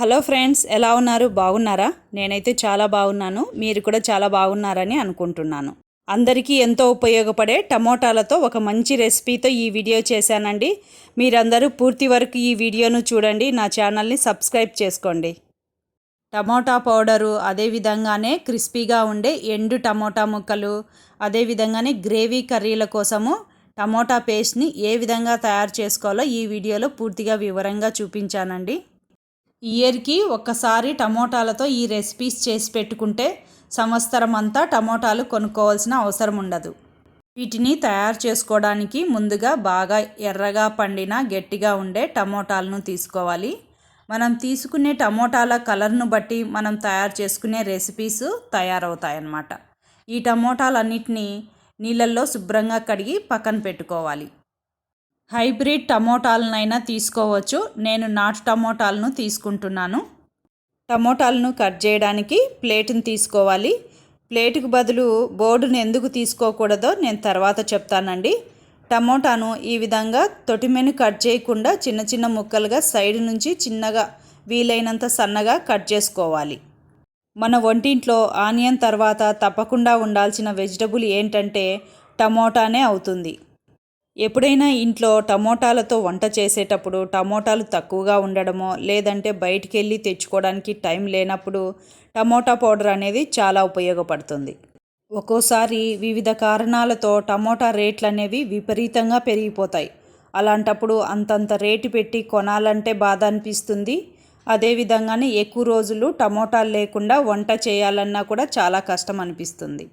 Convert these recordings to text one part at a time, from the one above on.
Hello friends, ఎలా ఉన్నారు? బాగున్నారా? నేనైతే చాలా బాగున్నాను. మీరు కూడా చాలా బాగున్నారని అనుకుంటున్నాను. అందరికీ ఎంతో ఉపయోగపడే టమోటాలతో ఒక మంచి రెసిపీతో ఈ వీడియో చేశానండి. మీరందరూ పూర్తి వరకు ఈ వీడియోను చూడండి. నా ఛానల్ని సబ్స్క్రైబ్ చేసుకోండి. టమోటా పౌడరు, అదేవిధంగానే క్రిస్పీగా ఉండే ఎండు టమోటా ముక్కలు, అదేవిధంగానే గ్రేవీ కర్రీల కోసము టమోటా పేస్ట్ని ఏ విధంగా తయారు చేసుకోవాలో ఈ వీడియోలో పూర్తిగా వివరంగా చూపించానండి. ఇయర్కి ఒక్కసారి టమోటాలతో ఈ రెసిపీస్ చేసి పెట్టుకుంటే సంవత్సరం అంతా టమోటాలు కొనుక్కోవాల్సిన అవసరం ఉండదు. వీటిని తయారు చేసుకోవడానికి ముందుగా బాగా ఎర్రగా పండిన గట్టిగా ఉండే టమోటాలను తీసుకోవాలి. మనం తీసుకునే టమోటాల కలర్ను బట్టి మనం తయారు చేసుకునే రెసిపీస్ తయారవుతాయన్నమాట. ఈ టమోటాలన్నిటినీ నీళ్ళల్లో శుభ్రంగా కడిగి పక్కన పెట్టుకోవాలి. హైబ్రిడ్ టమోటాలనైనా తీసుకోవచ్చు. నేను నాటు టమోటాలను తీసుకుంటున్నాను. టమోటాలను కట్ చేయడానికి ప్లేట్ని తీసుకోవాలి. ప్లేటుకు బదులు బోర్డును ఎందుకు తీసుకోకూడదో నేను తర్వాత చెప్తానండి. టమోటాను ఈ విధంగా తొటిమెను కట్ చేయకుండా చిన్న చిన్న ముక్కలుగా సైడ్ నుంచి చిన్నగా వీలైనంత సన్నగా కట్ చేసుకోవాలి. మన వంటింట్లో ఆనియన్ తర్వాత తప్పకుండా ఉండాల్సిన వెజిటబుల్ ఏంటంటే టమోటానే అవుతుంది. ఎప్పుడైనా ఇంట్లో టమోటాలతో వంట చేసేటప్పుడు టమోటాలు తక్కువగా ఉండడమో, లేదంటే బయటికి వెళ్ళి తెచ్చుకోవడానికి టైం లేనప్పుడు టమోటా పౌడర్ అనేది చాలా ఉపయోగపడుతుంది. ఒక్కోసారి వివిధ కారణాలతో టమోటా రేట్లు అనేవి విపరీతంగా పెరిగిపోతాయి. అలాంటప్పుడు అంతంత రేటు పెట్టి కొనాలంటే బాధ అనిపిస్తుంది. అదేవిధంగానే ఎక్కువ రోజులు టమోటాలు లేకుండా వంట చేయాలన్నా కూడా చాలా కష్టం అనిపిస్తుంది.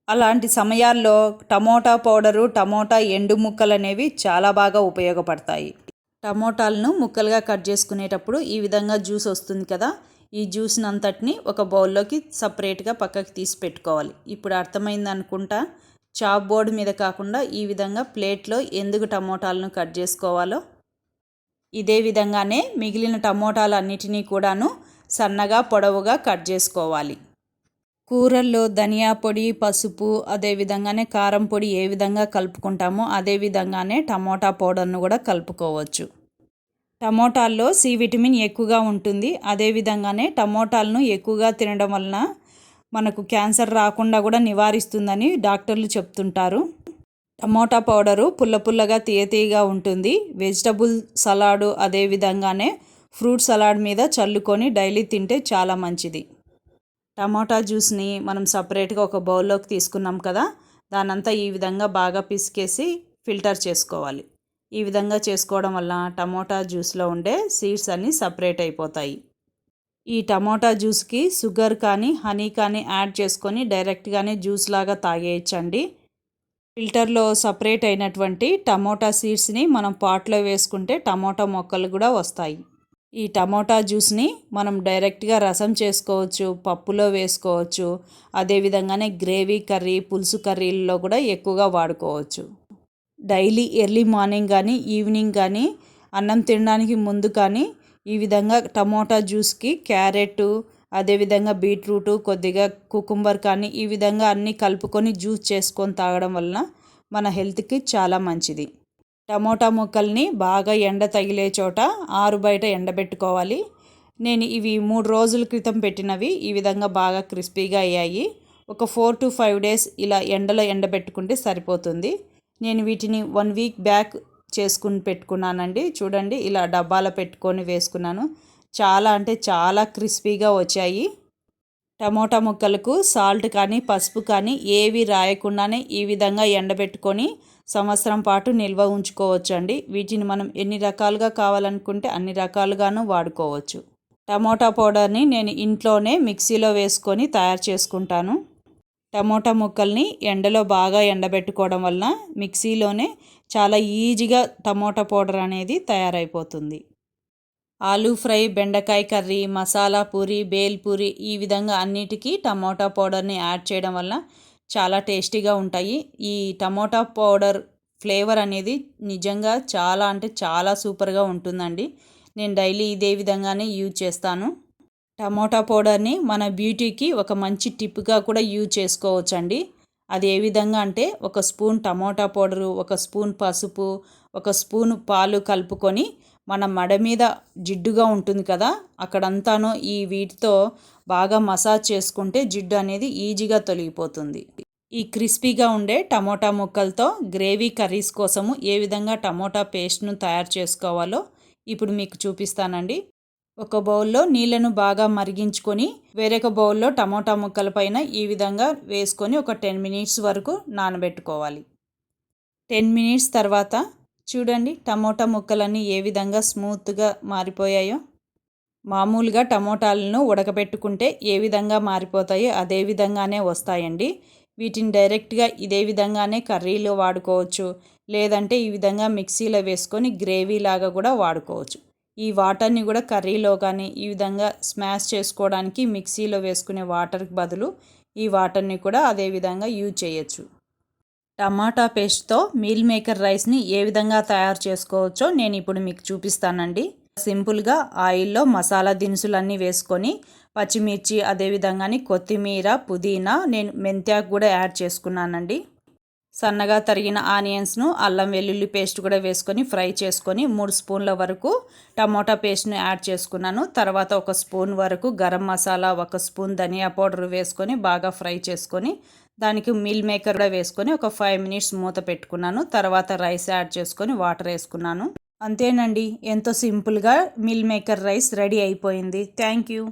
అలాంటి సమయాల్లో టమోటా పౌడరు, టమోటా ఎండు ముక్కలు అనేవి చాలా బాగా ఉపయోగపడతాయి. టమోటాలను ముక్కలుగా కట్ చేసుకునేటప్పుడు ఈ విధంగా జ్యూస్ వస్తుంది కదా, ఈ జ్యూస్ని అంతటిని ఒక బౌల్లోకి సపరేట్గా పక్కకి తీసి పెట్టుకోవాలి. ఇప్పుడు అర్థమైంది అనుకుంటా. చాప్ బోర్డు మీద కాకుండా ఈ విధంగా ప్లేట్లో ఎందుకు టమోటాలను కట్ చేసుకోవాలో. ఇదే విధంగానే మిగిలిన టమోటాలన్నిటినీ కూడాను సన్నగా పొడవుగా కట్ చేసుకోవాలి. కూరల్లో ధనియా పొడి, పసుపు, అదేవిధంగానే కారం పొడి ఏ విధంగా కలుపుకుంటామో అదేవిధంగానే టమోటా పౌడర్ను కూడా కలుపుకోవచ్చు. టమోటాల్లో సి విటమిన్ ఎక్కువగా ఉంటుంది. అదేవిధంగానే టమోటాలను ఎక్కువగా తినడం వలన మనకు క్యాన్సర్ రాకుండా కూడా నివారిస్తుందని డాక్టర్లు చెప్తుంటారు. టమోటా పౌడరు పుల్ల పుల్లగా తీయగా ఉంటుంది. వెజిటబుల్ సలాడు, అదేవిధంగానే ఫ్రూట్ సలాడ్ మీద చల్లుకొని డైలీ తింటే చాలా మంచిది. టమోటా జ్యూస్ని మనం సపరేట్గా ఒక బౌల్లోకి తీసుకున్నాం కదా, దానంతా ఈ విధంగా బాగా పిసికేసి ఫిల్టర్ చేసుకోవాలి. ఈ విధంగా చేసుకోవడం వల్ల టమోటా జ్యూస్లో ఉండే సీడ్స్ అన్నీ సపరేట్ అయిపోతాయి. ఈ టమోటా జ్యూస్కి షుగర్ కానీ హనీ కానీ యాడ్ చేసుకొని డైరెక్ట్గానే జ్యూస్ లాగా తాగేయచ్చండి. ఫిల్టర్లో సపరేట్ అయినటువంటి టమోటా సీడ్స్ని మనం పాట్లో వేసుకుంటే టమోటా మొక్కలు కూడా వస్తాయి. ఈ టమోటా జ్యూస్ని మనం డైరెక్ట్గా రసం చేసుకోవచ్చు, పప్పులో వేసుకోవచ్చు, అదేవిధంగానే గ్రేవీ కర్రీ, పులుసు కర్రీల్లో కూడా ఎక్కువగా వాడుకోవచ్చు. డైలీ ఎర్లీ మార్నింగ్ కానీ ఈవినింగ్ కానీ అన్నం తినడానికి ముందు కానీ ఈ విధంగా టమోటా జ్యూస్కి క్యారెట్, అదేవిధంగా బీట్రూటు, కొద్దిగా కుకుంబర్ కానీ ఈ విధంగా అన్నీ కలుపుకొని జ్యూస్ చేసుకొని తాగడం వలన మన హెల్త్కి చాలా మంచిది. టమోటా ముక్కల్ని బాగా ఎండ తగిలే చోట ఆరు బయట ఎండబెట్టుకోవాలి. నేను ఇవి 3 రోజుల క్రితం పెట్టినవి ఈ విధంగా బాగా క్రిస్పీగా అయ్యాయి. ఒక 4 to 5 days ఇలా ఎండలో ఎండబెట్టుకుంటే సరిపోతుంది. నేను వీటిని 1 week బ్యాక్ చేసుకుని పెట్టుకున్నానండి. చూడండి, ఇలా డబ్బాలో పెట్టుకొని వేసుకున్నాను. చాలా అంటే చాలా క్రిస్పీగా వచ్చాయి. టమోటా ముక్కలకు సాల్ట్ కానీ పసుపు కానీ ఏవి రాయకుండానే ఈ విధంగా ఎండబెట్టుకొని సంవత్సరం పాటు నిల్వ ఉంచుకోవచ్చు అండి. వీటిని మనం ఎన్ని రకాలుగా కావాలనుకుంటే అన్ని రకాలుగాను వాడుకోవచ్చు. టమోటా పౌడర్ని నేను ఇంట్లోనే మిక్సీలో వేసుకొని తయారు చేసుకుంటాను. టమోటా ముక్కల్ని ఎండలో బాగా ఎండబెట్టుకోవడం వలన మిక్సీలోనే చాలా ఈజీగా టమోటా పౌడర్ అనేది తయారైపోతుంది. ఆలూ ఫ్రై, బెండకాయ కర్రీ, మసాలా పూరి, బేల్ పూరి ఈ విధంగా అన్నిటికీ టమోటా పౌడర్ని యాడ్ చేయడం వల్ల చాలా టేస్టీగా ఉంటాయి. ఈ టమోటా పౌడర్ ఫ్లేవర్ అనేది నిజంగా చాలా అంటే చాలా సూపర్గా ఉంటుందండి. నేను డైలీ ఇదే విధంగానే యూజ్ చేస్తాను. టమోటా పౌడర్ని మన బ్యూటీకి ఒక మంచి టిప్గా కూడా యూజ్ చేసుకోవచ్చండి. అది ఏ విధంగా అంటే 1 స్పూన్ టమోటా పౌడరు, 1 స్పూన్ పసుపు, 1 స్పూన్ పాలు కలుపుకొని మన మడ మీద జిడ్డుగా ఉంటుంది కదా, అక్కడంతాను ఈ వీటితో బాగా మసాజ్ చేసుకుంటే జిడ్డు అనేది ఈజీగా తొలగిపోతుంది. ఈ క్రిస్పీగా ఉండే టమోటా ముక్కలతో గ్రేవీ కర్రీస్ కోసము ఏ విధంగా టమోటా పేస్ట్ను తయారు చేసుకోవాలో ఇప్పుడు మీకు చూపిస్తానండి. ఒక బౌల్లో నీళ్ళను బాగా మరిగించుకొని వేరొక బౌల్లో టమోటా ముక్కల పైన ఈ విధంగా వేసుకొని ఒక 10 మినిట్స్ వరకు నానబెట్టుకోవాలి. 10 మినిట్స్ తర్వాత చూడండి టమోటా ముక్కలన్నీ ఏ విధంగా స్మూత్గా మారిపోయాయో. మామూలుగా టమోటాలను ఉడకబెట్టుకుంటే ఏ విధంగా మారిపోతాయో అదే విధంగానే వస్తాయండి. వీటిని డైరెక్ట్గా ఇదే విధంగానే కర్రీలో వాడుకోవచ్చు, లేదంటే ఈ విధంగా మిక్సీలో వేసుకొని గ్రేవీ లాగా కూడా వాడుకోవచ్చు. ఈ వాటర్ని కూడా కర్రీలో కానీ ఈ విధంగా స్మాష్ చేసుకోవడానికి మిక్సీలో వేసుకునే వాటర్కి బదులు ఈ వాటర్ని కూడా అదే విధంగా యూజ్ చేయొచ్చు. టమాటా పేస్ట్తో మీల్ మేకర్ రైస్ని ఏ విధంగా తయారు చేసుకోవచ్చో నేను ఇప్పుడు మీకు చూపిస్తానండి. సింపుల్గా ఆయిల్లో మసాలా దినుసులన్నీ వేసుకొని పచ్చిమిర్చి అదేవిధంగాని కొత్తిమీర, పుదీనా, నేను మెంతాకు కూడా యాడ్ చేసుకున్నానండి. సన్నగా తరిగిన ఆనియన్స్ను, అల్లం వెల్లుల్లి పేస్ట్ కూడా వేసుకొని ఫ్రై చేసుకొని 3 స్పూన్ల వరకు టమోటా పేస్ట్ను యాడ్ చేసుకున్నాను. తర్వాత 1 స్పూన్ వరకు గరం మసాలా, 1 స్పూన్ ధనియా పౌడర్ వేసుకొని బాగా ఫ్రై చేసుకొని దానికి మీల్ మేకర్ కూడా వేసుకొని ఒక 5 మినిట్స్ మూత పెట్టుకున్నాను. తర్వాత రైస్ యాడ్ చేసుకొని వాటర్ వేసుకున్నాను. అంతేనండి, ఎంతో సింపుల్గా మీల్ మేకర్ రైస్ రెడీ అయిపోయింది. Thank you.